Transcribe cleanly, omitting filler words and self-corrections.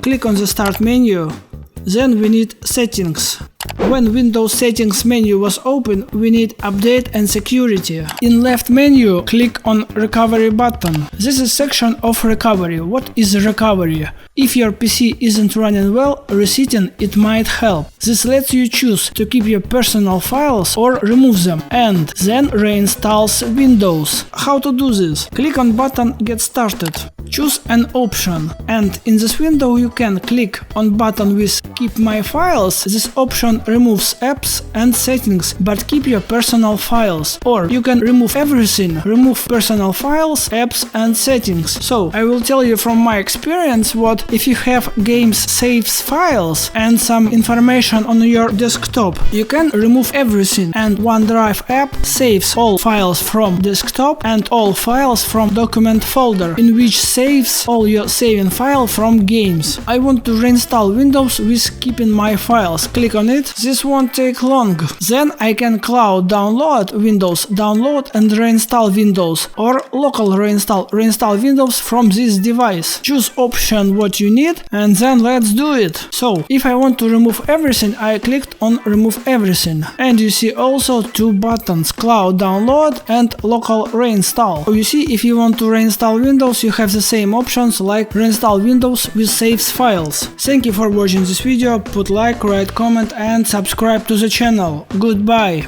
Click on the Start menu. Then we need Settings. When Windows Settings menu was open, we need Update and Security. In left menu, click on Recovery button. This is section of recovery. What is recovery? If your PC isn't running well, resetting it might help. This lets you choose to keep your personal files or remove them, and then reinstalls Windows. How to do this? Click on button Get Started. Choose an option, and in this window you can click on button with Keep My Files. This option removes apps and settings, but keep your personal files. Or you can remove everything, remove personal files, apps and settings. So I will tell you from my experience what if you have games, saves, files and some information on your desktop. You can remove everything, and OneDrive app saves all files from desktop and all files from document folder, in which saves all your saving file from games. I want to reinstall Windows with keeping my files. Click on it. This won't take long. Then I can cloud download Windows, download and reinstall Windows, or local reinstall Windows from this device. Choose option what you need, and then let's do it. So if I want to remove everything, I clicked on remove everything, and you see also two buttons, cloud download and local reinstall. So you see, if you want to reinstall Windows, you have the same options like reinstall Windows with saves files. Thank you for watching this video. Put like, write comment and subscribe to the channel. Goodbye.